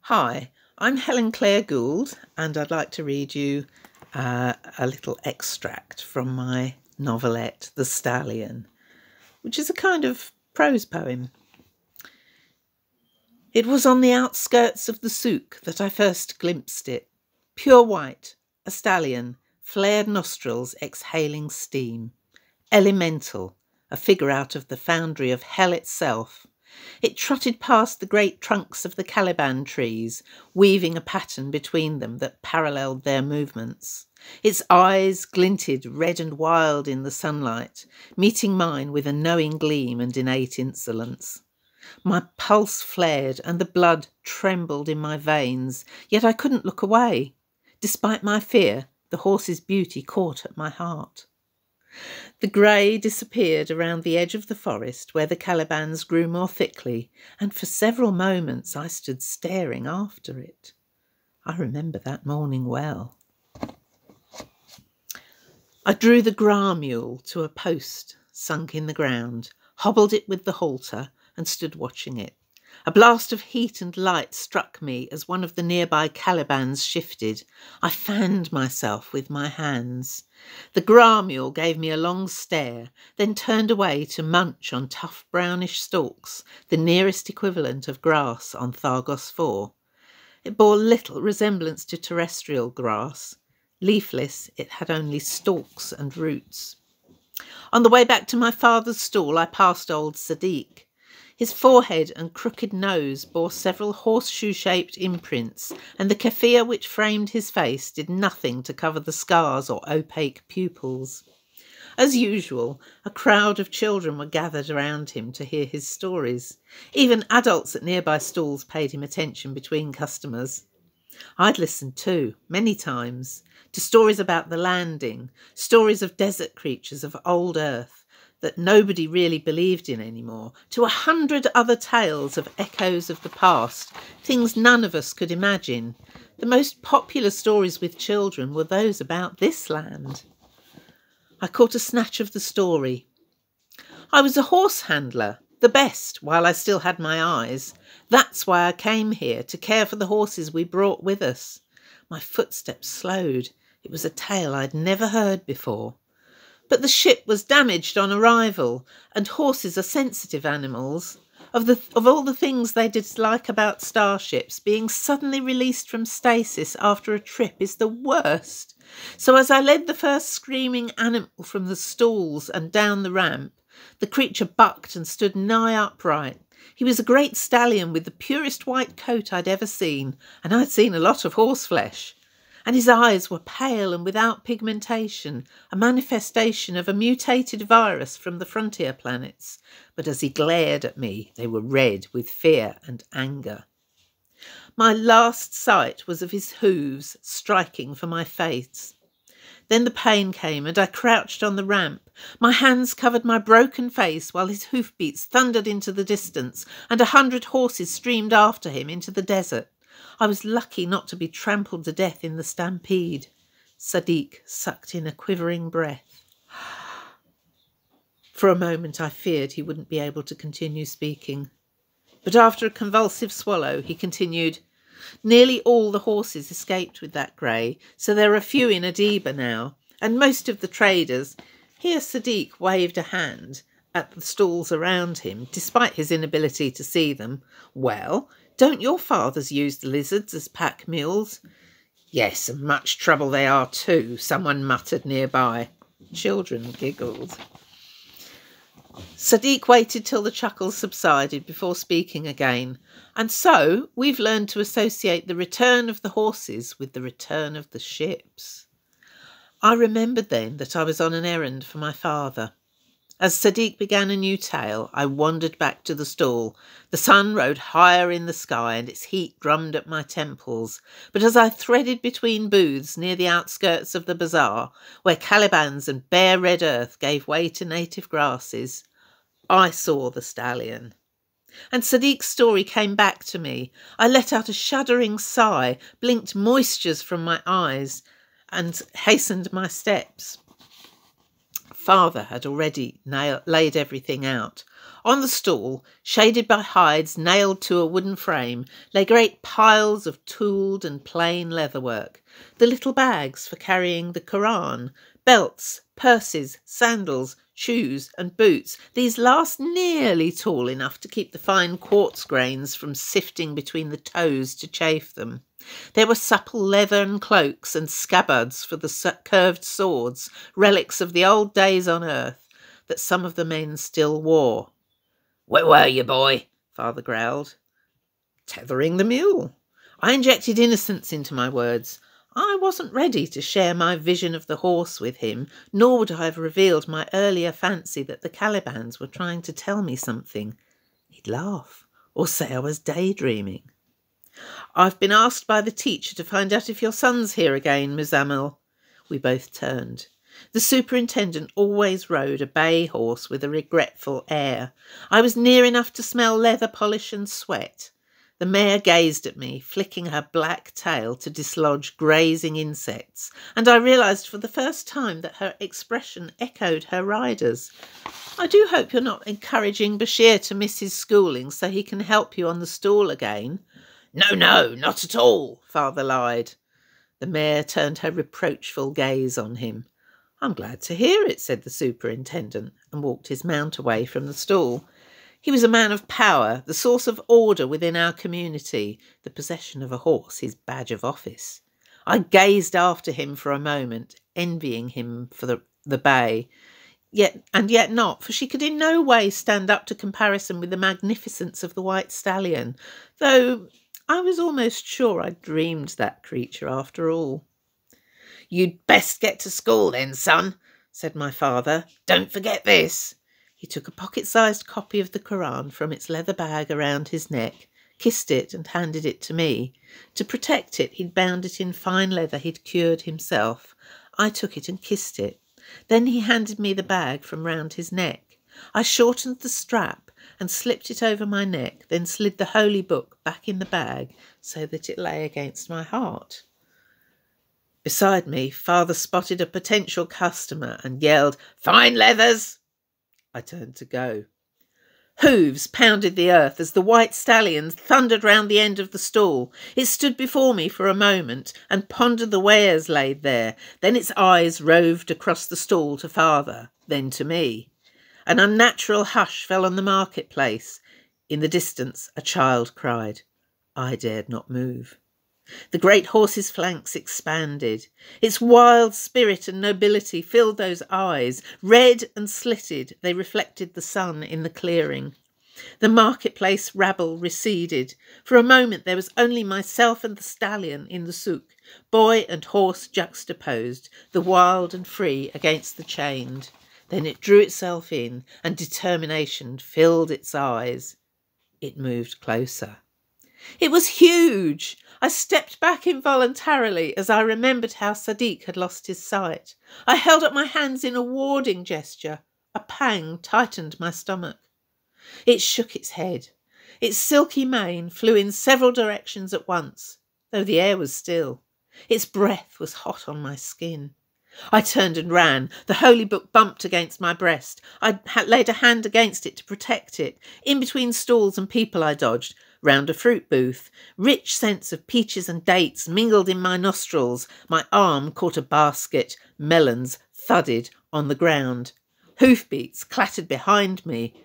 Hi, I'm Helen Gould, and I'd like to read you a little extract from my novelette, The Stallion, which is a kind of prose poem. It was on the outskirts of the souk that I first glimpsed it. Pure white, a stallion, flared nostrils exhaling steam. Elemental, a figure out of the foundry of hell itself. It trotted past the great trunks of the Caliban trees, weaving a pattern between them that paralleled their movements. Its eyes glinted red and wild in the sunlight, meeting mine with a knowing gleam and innate insolence. My pulse flared and the blood trembled in my veins, yet I couldn't look away. Despite my fear, the horse's beauty caught at my heart. The grey disappeared around the edge of the forest where the Calibans grew more thickly, and for several moments I stood staring after it. I remember that morning well. I drew the Gra mule to a post sunk in the ground, hobbled it with the halter, and stood watching it. A blast of heat and light struck me as one of the nearby Calibans shifted. I fanned myself with my hands. The Gra mule gave me a long stare, then turned away to munch on tough brownish stalks, the nearest equivalent of grass on Thargos 4. It bore little resemblance to terrestrial grass. Leafless, it had only stalks and roots. On the way back to my father's stall, I passed old Sadiq. His forehead and crooked nose bore several horseshoe-shaped imprints, and the keffiyeh which framed his face did nothing to cover the scars or opaque pupils. As usual, a crowd of children were gathered around him to hear his stories. Even adults at nearby stalls paid him attention between customers. I'd listened too, many times, to stories about the landing, stories of desert creatures of old Earth, that nobody really believed in anymore, to 100 other tales of echoes of the past, things none of us could imagine. The most popular stories with children were those about this land. I caught a snatch of the story. I was a horse handler, the best, while I still had my eyes. That's why I came here, to care for the horses we brought with us. My footsteps slowed. It was a tale I'd never heard before. But the ship was damaged on arrival, and horses are sensitive animals. Of all the things they dislike about starships, being suddenly released from stasis after a trip is the worst. So as I led the first screaming animal from the stalls and down the ramp, the creature bucked and stood nigh upright. He was a great stallion with the purest white coat I'd ever seen, and I'd seen a lot of horseflesh. And his eyes were pale and without pigmentation, a manifestation of a mutated virus from the frontier planets. But as he glared at me, they were red with fear and anger. My last sight was of his hooves striking for my face. Then the pain came, and I crouched on the ramp. My hands covered my broken face while his hoofbeats thundered into the distance, and 100 horses streamed after him into the desert. I was lucky not to be trampled to death in the stampede. Sadiq sucked in a quivering breath. For a moment I feared he wouldn't be able to continue speaking. But after a convulsive swallow, he continued, "Nearly all the horses escaped with that grey, so there are few in Adiba now, and most of the traders—" Here Sadiq waved a hand at the stalls around him, despite his inability to see them. "Well, don't your fathers use the lizards as pack mules?" "Yes, and much trouble they are too," someone muttered nearby. Children giggled. Sadiq waited till the chuckles subsided before speaking again. "And so we've learned to associate the return of the horses with the return of the ships." I remembered then that I was on an errand for my father. As Sadiq began a new tale, I wandered back to the stall. The sun rode higher in the sky and its heat drummed at my temples. But as I threaded between booths near the outskirts of the bazaar, where Calibans and bare red earth gave way to native grasses, I saw the stallion. And Sadiq's story came back to me. I let out a shuddering sigh, blinked moistures from my eyes, and hastened my steps. Father had already laid everything out. On the stall, shaded by hides nailed to a wooden frame, lay great piles of tooled and plain leatherwork, the little bags for carrying the Koran, belts, purses, sandals, shoes and boots, these last nearly tall enough to keep the fine quartz grains from sifting between the toes to chafe them. There were supple leathern cloaks and scabbards for the curved swords, relics of the old days on earth, that some of the men still wore. "Where were you, boy?" Father growled. "Tethering the mule." I injected innocence into my words. I wasn't ready to share my vision of the horse with him, nor would I have revealed my earlier fancy that the Calibans were trying to tell me something. He'd laugh, or say I was daydreaming. "I've been asked by the teacher to find out if your son's here again, Muzammil." We both turned. The superintendent always rode a bay horse with a regretful air. I was near enough to smell leather polish and sweat. The mare gazed at me, flicking her black tail to dislodge grazing insects, and I realised for the first time that her expression echoed her rider's. "I do hope you're not encouraging Bashir to miss his schooling so he can help you on the stall again." No, not at all," Father lied. The mare turned her reproachful gaze on him. "I'm glad to hear it," said the superintendent, and walked his mount away from the stall. He was a man of power, the source of order within our community, the possession of a horse his badge of office. I gazed after him for a moment, envying him for the bay, yet not, for she could in no way stand up to comparison with the magnificence of the white stallion, though I was almost sure I'd dreamed that creature after all. "You'd best get to school then, son," said my father. "Don't forget this." He took a pocket-sized copy of the Koran from its leather bag around his neck, kissed it and handed it to me. To protect it, he'd bound it in fine leather he'd cured himself. I took it and kissed it. Then he handed me the bag from round his neck. I shortened the strap and slipped it over my neck, then slid the holy book back in the bag so that it lay against my heart. Beside me, Father spotted a potential customer and yelled, "Fine leathers!" I turned to go. Hooves pounded the earth as the white stallion thundered round the end of the stall. It stood before me for a moment and pondered the wares laid there. Then its eyes roved across the stall to Father, then to me. An unnatural hush fell on the marketplace. In the distance, a child cried. I dared not move. The great horse's flanks expanded. Its wild spirit and nobility filled those eyes. Red and slitted, they reflected the sun in the clearing. The marketplace rabble receded. For a moment there was only myself and the stallion in the souk, boy and horse juxtaposed, the wild and free against the chained. Then it drew itself in, and determination filled its eyes. It moved closer. It was huge. I stepped back involuntarily as I remembered how Sadiq had lost his sight. I held up my hands in a warding gesture. A pang tightened my stomach. It shook its head. Its silky mane flew in several directions at once, though the air was still. Its breath was hot on my skin. I turned and ran. The holy book bumped against my breast. I laid a hand against it to protect it. In between stalls and people I dodged, round a fruit booth. Rich scents of peaches and dates mingled in my nostrils. My arm caught a basket. Melons thudded on the ground. Hoofbeats clattered behind me.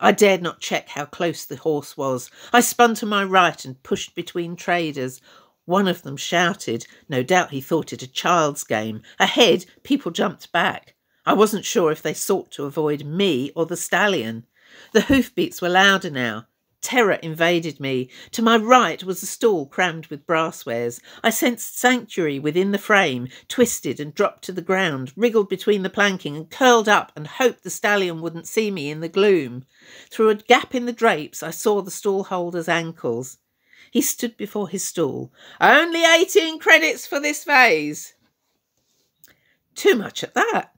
I dared not check how close the horse was. I spun to my right and pushed between traders. One of them shouted. No doubt he thought it a child's game. Ahead, people jumped back. I wasn't sure if they sought to avoid me or the stallion. The hoofbeats were louder now. Terror invaded me. To my right was a stall crammed with brasswares. I sensed sanctuary within the frame, twisted and dropped to the ground, wriggled between the planking and curled up and hoped the stallion wouldn't see me in the gloom. Through a gap in the drapes, I saw the stallholder's ankles. He stood before his stall. "Only 18 credits for this vase." Too much at that.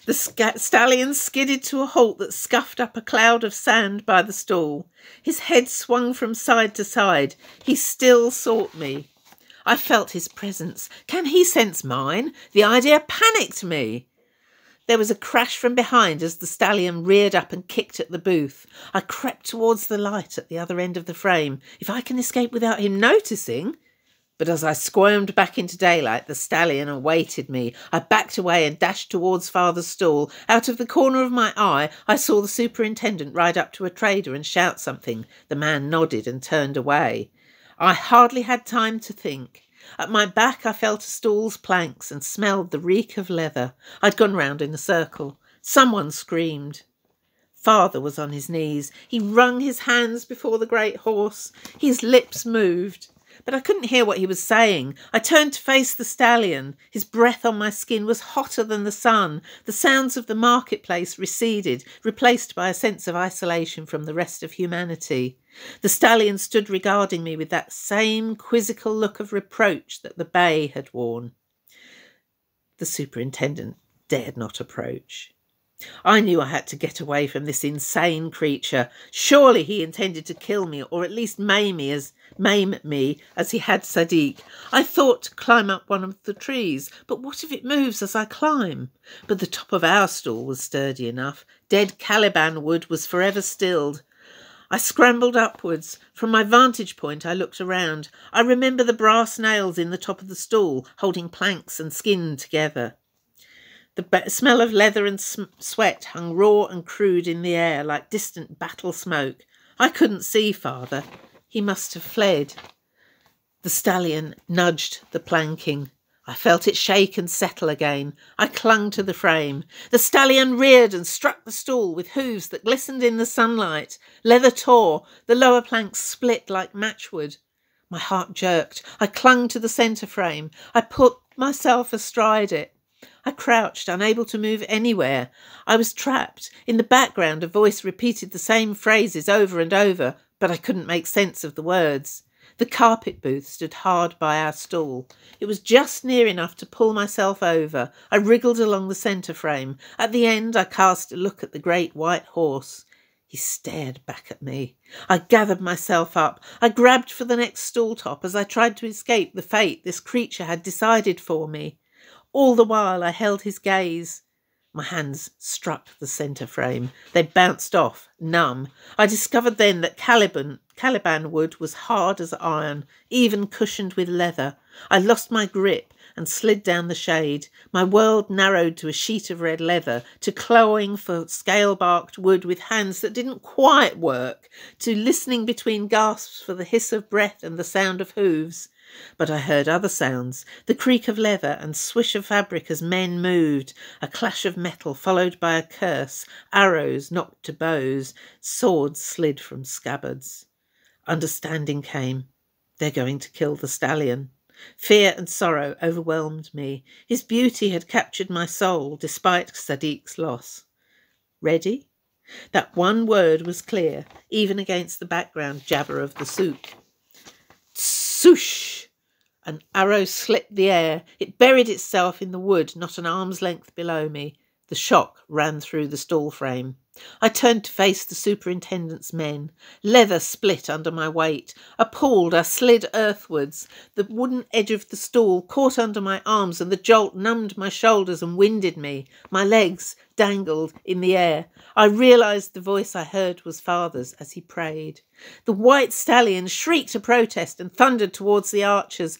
The stallion skidded to a halt that scuffed up a cloud of sand by the stall. His head swung from side to side. He still sought me. I felt his presence. Can he sense mine? The idea panicked me. There was a crash from behind as the stallion reared up and kicked at the booth. I crept towards the light at the other end of the frame. If I can escape without him noticing... But as I squirmed back into daylight, the stallion awaited me. I backed away and dashed towards Father's stall. Out of the corner of my eye, I saw the superintendent ride up to a trader and shout something. The man nodded and turned away. I hardly had time to think. At my back, I felt a stall's planks and smelled the reek of leather. I'd gone round in a circle. Someone screamed. Father was on his knees. He wrung his hands before the great horse. His lips moved. But I couldn't hear what he was saying. I turned to face the stallion. His breath on my skin was hotter than the sun. The sounds of the marketplace receded, replaced by a sense of isolation from the rest of humanity. The stallion stood regarding me with that same quizzical look of reproach that the bay had worn. The superintendent dared not approach. I knew I had to get away from this insane creature. Surely he intended to kill me, or at least maim me as he had Sadiq. I thought to climb up one of the trees, but what if it moves as I climb? But the top of our stall was sturdy enough. Dead Caliban wood was forever stilled. I scrambled upwards. From my vantage point I looked around. I remember the brass nails in the top of the stall, holding planks and skin together. The smell of leather and sweat hung raw and crude in the air like distant battle smoke. I couldn't see Father. He must have fled. The stallion nudged the planking. I felt it shake and settle again. I clung to the frame. The stallion reared and struck the stall with hooves that glistened in the sunlight. Leather tore. The lower planks split like matchwood. My heart jerked. I clung to the centre frame. I put myself astride it. I crouched, unable to move anywhere. I was trapped. In the background, a voice repeated the same phrases over and over, but I couldn't make sense of the words. The carpet booth stood hard by our stall. It was just near enough to pull myself over. I wriggled along the centre frame. At the end, I cast a look at the great white horse. He stared back at me. I gathered myself up. I grabbed for the next stall top as I tried to escape the fate this creature had decided for me. All the while I held his gaze. My hands struck the centre frame. They bounced off, numb. I discovered then that Caliban wood was hard as iron, even cushioned with leather. I lost my grip and slid down the shade. My world narrowed to a sheet of red leather, to clawing for scale-barked wood with hands that didn't quite work, to listening between gasps for the hiss of breath and the sound of hooves. But I heard other sounds, the creak of leather and swish of fabric as men moved, a clash of metal followed by a curse, arrows knocked to bows, swords slid from scabbards. Understanding came. They're going to kill the stallion. Fear and sorrow overwhelmed me. His beauty had captured my soul, despite Sadiq's loss. Ready? That one word was clear, even against the background jabber of the souk. Swoosh! An arrow slit the air. It buried itself in the wood, not an arm's length below me. The shock ran through the stall frame. I turned to face the superintendent's men. Leather split under my weight. Appalled, I slid earthwards. The wooden edge of the stall caught under my arms, and the jolt numbed my shoulders and winded me. My legs dangled in the air. I realised the voice I heard was Father's as he prayed. The white stallion shrieked a protest and thundered towards the archers.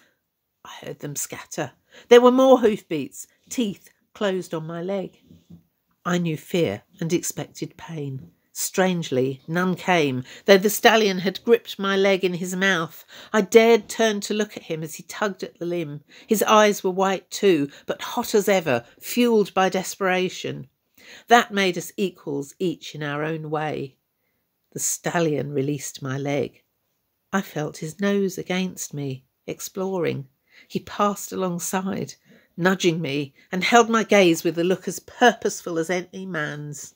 I heard them scatter. There were more hoofbeats. Teeth closed on my leg. I knew fear and expected pain. Strangely, none came, though the stallion had gripped my leg in his mouth. I dared turn to look at him as he tugged at the limb. His eyes were white too, but hot as ever, fuelled by desperation. That made us equals, each in our own way. The stallion released my leg. I felt his nose against me, exploring. He passed alongside, nudging me, and held my gaze with a look as purposeful as any man's.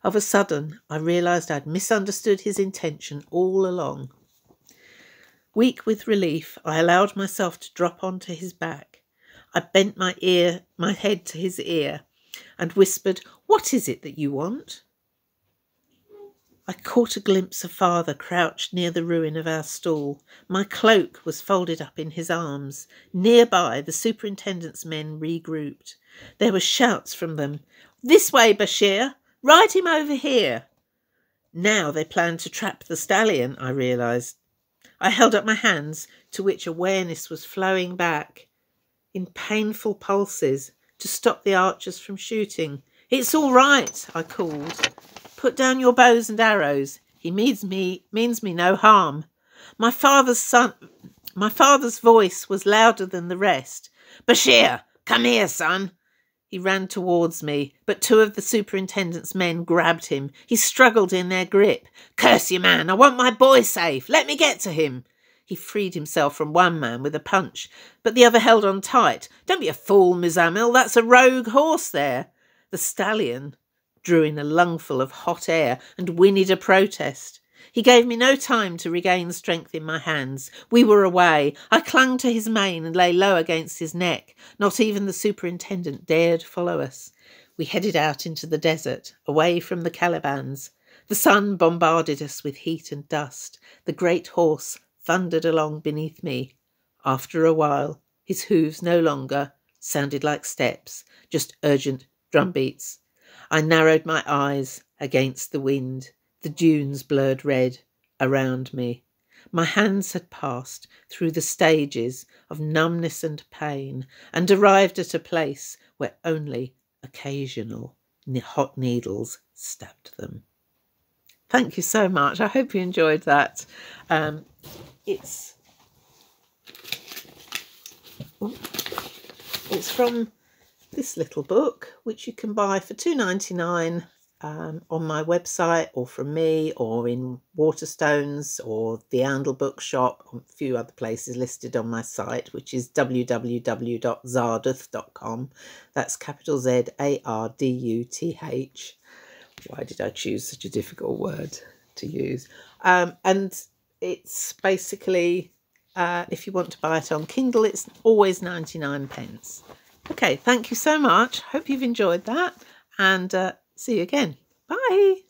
Of a sudden, I realised I'd misunderstood his intention all along. Weak with relief, I allowed myself to drop onto his back. I bent my head to his ear, and whispered, "What is it that you want?" I caught a glimpse of father crouched near the ruin of our stall. My cloak was folded up in his arms. Nearby, the superintendent's men regrouped. There were shouts from them. "This way, Bashir! Ride him over here!" Now they planned to trap the stallion, I realised. I held up my hands, to which awareness was flowing back in painful pulses to stop the archers from shooting. "It's all right," I called. "Put down your bows and arrows. He means me no harm." My father's voice was louder than the rest. "Bashir, come here, son." He ran towards me, but two of the superintendent's men grabbed him. He struggled in their grip. "Curse you, man, I want my boy safe. Let me get to him." He freed himself from one man with a punch, but the other held on tight. "Don't be a fool, Muzammil. That's a rogue horse there." The stallion drew in a lungful of hot air and whinnied a protest. He gave me no time to regain strength in my hands. We were away. I clung to his mane and lay low against his neck. Not even the superintendent dared follow us. We headed out into the desert, away from the Calibans. The sun bombarded us with heat and dust. The great horse thundered along beneath me. After a while, his hooves no longer sounded like steps, just urgent drum beats. I narrowed my eyes against the wind. The dunes blurred red around me. My hands had passed through the stages of numbness and pain and arrived at a place where only occasional hot needles stabbed them. Thank you so much. I hope you enjoyed that. It's from this little book, which you can buy for $2.99 on my website, or from me, or in Waterstones, or the Oundle Bookshop, or a few other places listed on my site, which is www.zarduth.com. That's capital ZARDUTH. Why did I choose such a difficult word to use? And it's basically, if you want to buy it on Kindle, it's always 99p. Okay, thank you so much. Hope you've enjoyed that, and see you again. Bye.